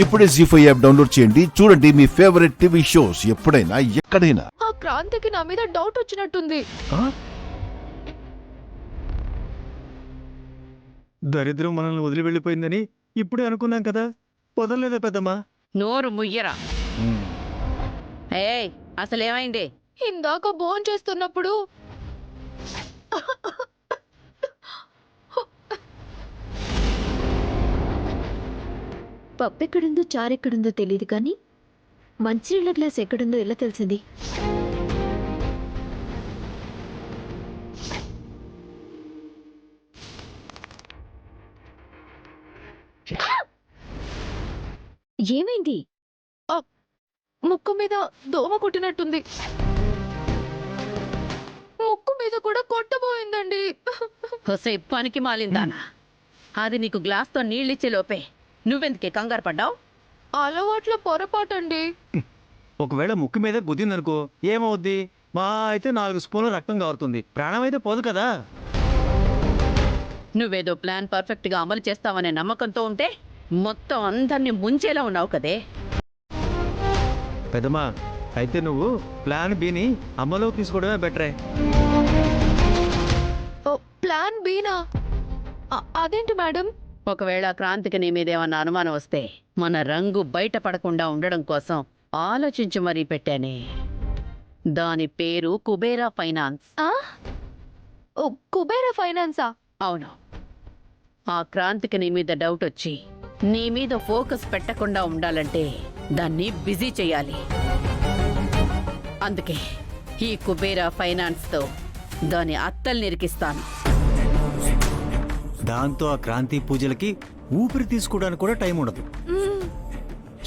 ఇప్పుడే జీ5 app download చేయండి. చూడండి మీ ఫేవరెట్ టీవీ షోస్ ఎప్పుడైనా ఎక్కడైనా. ఆ క్రాంతికి నా మీద డౌట్ వచ్చినట్టుంది. దరిద్రం మనల్ని వదిలి వెళ్ళిపోయిందని ఇప్పుడే అనుకున్నాం కదా, వదలలేదా పెద్దమ్మా? నోరు ముయ్యరా. ఏయ్, అసలేమైంది? ఇందాక భోజనం చేస్తున్నప్పుడు పప్పు ఎక్కడుందో చారు ఎక్కడుందో తెలియదు కానీ మంచినీళ్ళ గ్లాస్ ఎక్కడుందో ఎలా తెలిసింది? ఏమైంది? ముక్కు మీద దోమ కొట్టినట్టుంది. ముక్కు మీద కూడా కొట్టబోయిందండి. హొసే పనికి మాలిందానా, అది నీకు గ్లాస్తో నీళ్ళిచ్చే లోపే నువ్వెందుకే కంగారు పడ్డావు? అలవాట్ల పొరపాటండి. ఒకవేళ ముక్కు మీద గుద్దిందనుకో ఏమవుద్ది? మా అయితే 4 స్పూన్ల రక్తం కారుతుంది, ప్రాణం అయితే పోదు కదా. నువ్వేదో ప్లాన్ పర్ఫెక్ట్గా అమలు చేస్తావనే నమ్మకంతో ఉంటే మొత్తం అందరినీ ముంచేలా ఉన్నావు కదే. పెద్దమ్మా, అయితే నువ్వు ప్లాన్ బిని అమలులోకి తీసుకోవడమే బెటరే. ప్లాన్ బీనా? అదేంటి మేడం? ఒకవేళ క్రాంతికి నీ మీదేమన్నా అనుమానం వస్తే మన రంగు బయట పడకుండా ఉండడం కోసం ఆలోచించి మరీ పెట్టానే. దాని పేరు కుబేరా ఫైనాన్స్. కుబేరా ఫైనాన్సా? అవును. ఆ క్రాంతికి నీ మీద డౌట్ వచ్చి నీ మీద ఫోకస్ పెట్టకుండా ఉండాలంటే దాన్ని బిజీ చేయాలి. అందుకే ఈ కుబేరా ఫైనాన్స్తో దాని అత్తల్ని ఇరికిస్తాను. దాంతో ఆ క్రాంతి పూజలకి ఊపిరి తీసుకోవడానికి కూడా టైం ఉండదు.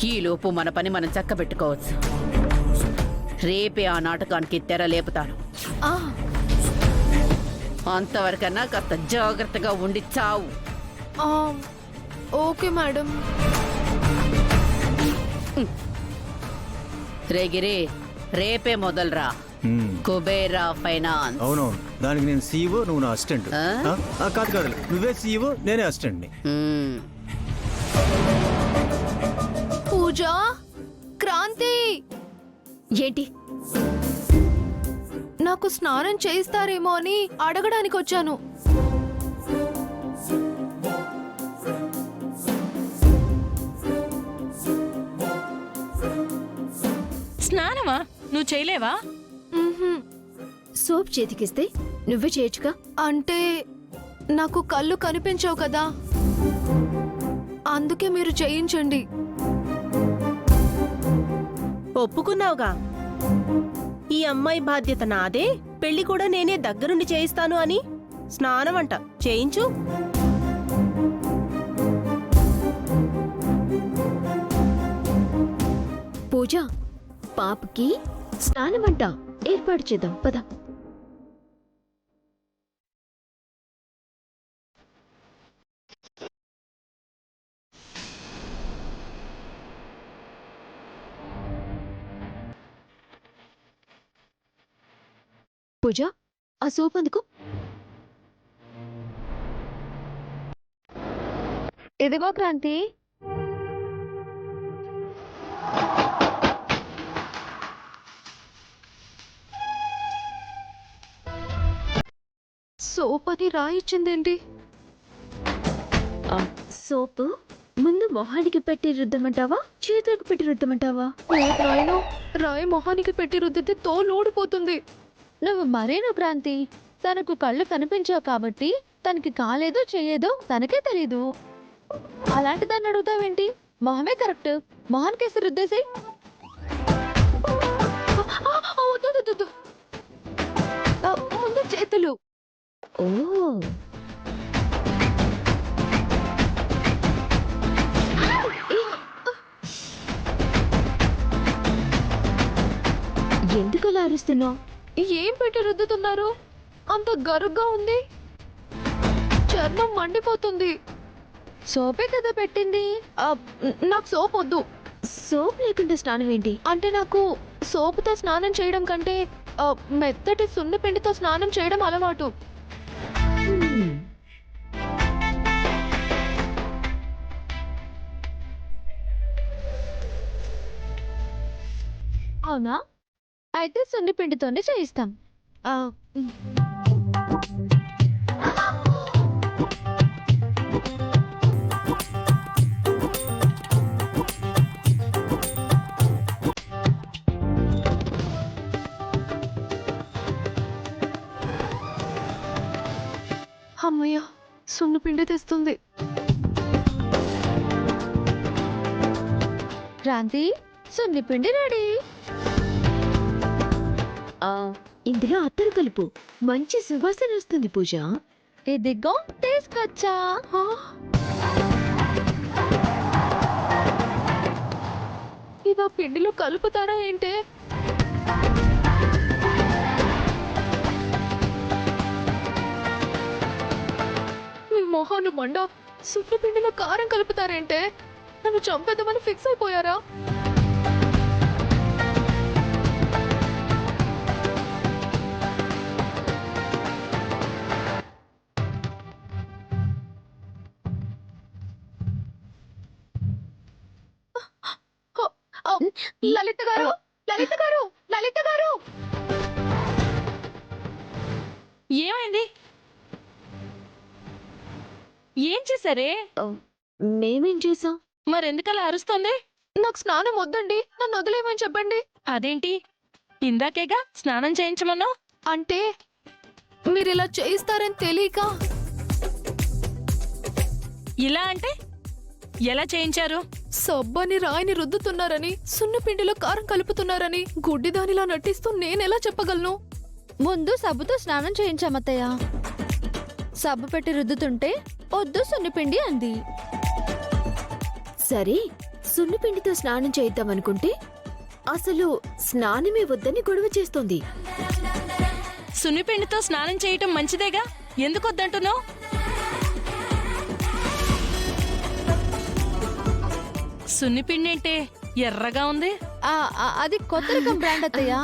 ఈలోపు మన పని మనం చక్కబెట్టుకోవచ్చు. రేపే ఆ నాటకానికి తెర లేపుతాను. అంతవరకన్నా కాస్త జాగ్రత్తగా ఉండి చావు. Okay madam. రేగిరి, రేపే మొదలురా. కుబేరా ఫైనాన్స్. అవునవును, దానికి నేను సీఈఓ, నువ్వు నా అసిస్టెంట్. కాదు కాదు, నువ్వే సీఈఓ, నేనే అసిస్టెంట్ని. పూజ, క్రాంతి, ఏంటి? నాకు స్నానం చేయిస్తారేమో అని అడగడానికి వచ్చాను. స్నానమా? నువ్వు చేయలేవా? సోప్ చేతికిస్తే నువ్వే చేయొచ్చుగా. అంటే నాకు కళ్ళు కనిపించవు కదా, అందుకే మీరు చేయించండి. ఒప్పుకున్నావుగా, ఈ అమ్మాయి బాధ్యత నాదే, పెళ్లి కూడా నేనే దగ్గరుండి చేయిస్తాను అని. స్నానం అంట, చేయించు. పూజ, పాపకి స్నానమంట ఏర్పాటు చేద్దాం పద. పూజ, ఆ సోప్ అందుకు. ఇదిగో క్రాంతి. సోప్ అని రాయిచ్చిందేంటి? సోపు ముందు మొహానికి పెట్టి రుద్దమంటావా, చేతులకు పెట్టి రుద్దమంటావా? రాయి మొహానికి పెట్టి రుద్దితే తోలు ఊడిపోతుంది. నువ్వు మరేను క్రాంతి, తనకు కళ్ళు కనిపించావు కాబట్టి తనకి కాలేదో చేయదో తనకే తెలీదు. అలాంటి దాన్ని అడుగుతావేంటి? మొహమే కరెక్ట్, మొహానికేసి రుద్దేసి. ముందు చేతులు. ఓ, ఎందుకు అలా అరుస్తున్నావు? ఏం పెట్టి రుద్దుతున్నారు? అంత గరుగ్గా ఉంది, చర్మం మండిపోతుంది. సోపే కదా పెట్టింది. నాకు సోప్ వద్దు. సోప్ లేకుండా స్నానం ఏంటి? అంటే నాకు సోపుతో స్నానం చేయడం కంటే మెత్తటి సున్నిపిండితో స్నానం చేయడం అలవాటు. అవునా? అయితే సున్నిపిండితోనే చేయిస్తాం. ఆ, ఉమ్. అమ్మయ్య, సున్నిపిండి తెస్తుంది. క్రాంతి, సున్నిపిండి రెడీ. ఇందులో అత్తరు కలుపు, మంచి సువాసన వస్తుంది పూజ. ఇదిగో తీసుకొచ్చా. ఇదా పిండిలో కలుపుతారా ఏంటే? మీ మొహాలు మండ, సున్ను పిండిలో కారం కలుపుతారేంటే? నన్ను చంపేద్దామని ఫిక్స్ అయిపోయారా? లలిత గారు, లలిత గారు, లలిత గారు! ఏమైంది? ఏం చేశారే? మేమేం చేసాం? మరెందుకలా అరుస్తోంది? నాకు స్నానం వద్దండి, నన్ను వదిలేయమని చెప్పండి. అదేంటి, ఇందాకేగా స్నానం చేయించమన్నావు? అంటే మీరు ఇలా చేయిస్తారని తెలియక. ఇలా అంటే ఎలా చేయించారు? సబ్బని రాయిని రుద్దుతున్నారని, సున్నపిండిలో కారం కలుపుతున్నారని గుడ్డిదానిలా నటిస్తూ నేనెలా చెప్పగలను? ముందు సబ్బుతో స్నానం చేయించామత్తయ్య. సబ్బు పెట్టి రుద్దుతుంటే వద్దు సున్నిపిండి అంది. సరే, సున్నిపిండితో స్నానం చేద్దామనుకుంటే అసలు స్నానమే వద్దని గొడవ చేస్తోంది. సున్నిపిండితో స్నానం చేయటం మంచిదేగా, ఎందుకు వద్దంటున్నావు? సున్నిపిండి అంటే ఎర్రగా ఉంది. అది కొత్త రకం బ్రాండ్ అత్తయ్య.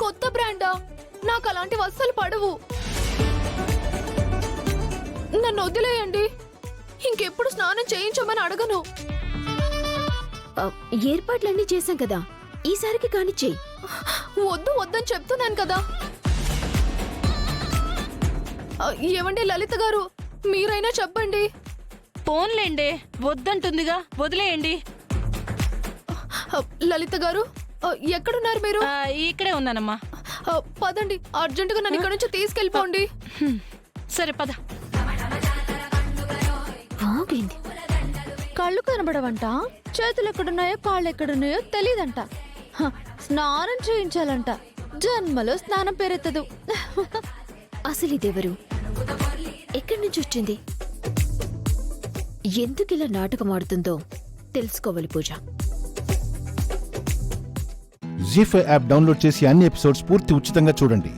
కొత్త బ్రాండా? నాకు అలాంటి వస్తువులు పడవు. నన్ను వదిలేయండి, ఇంకెప్పుడు స్నానం చేయించమని అడగను. ఏర్పాట్లన్నీ చేశాం కదా, ఈసారికి కానిచ్చేయి. వద్దు వద్దని చెప్తున్నాను కదా. ఏమండి లలిత గారు, మీరైనా చెప్పండి. పోన్లేండి, వద్దంటుందిగా, వదిలేయండి. లలిత గారు, ఎక్కడున్నారు మీరు? ఇక్కడే ఉన్నానమ్మా. పదండి, అర్జెంటుగా నన్ను ఇక్కడ నుంచి తీసుకెళ్ళిపోండి. సరే పద. ఆగైంది. కళ్ళు కనబడవంట, చేతులు ఎక్కడున్నాయో కాళ్ళు ఎక్కడున్నాయో తెలీదంట. స్నానం చేయించాలంట. జన్మలో స్నానం పేరెత్తదు. అసలు ఇదెవరు? ఎక్కడి నుంచి వచ్చింది? ఎందుకిలా నాటకం ఆడుతుందో తెలుసుకోవాలి పూజ. జీ5 యాప్ డౌన్లోడ్ చేసి అన్ని ఎపిసోడ్స్ పూర్తి ఉచితంగా చూడండి.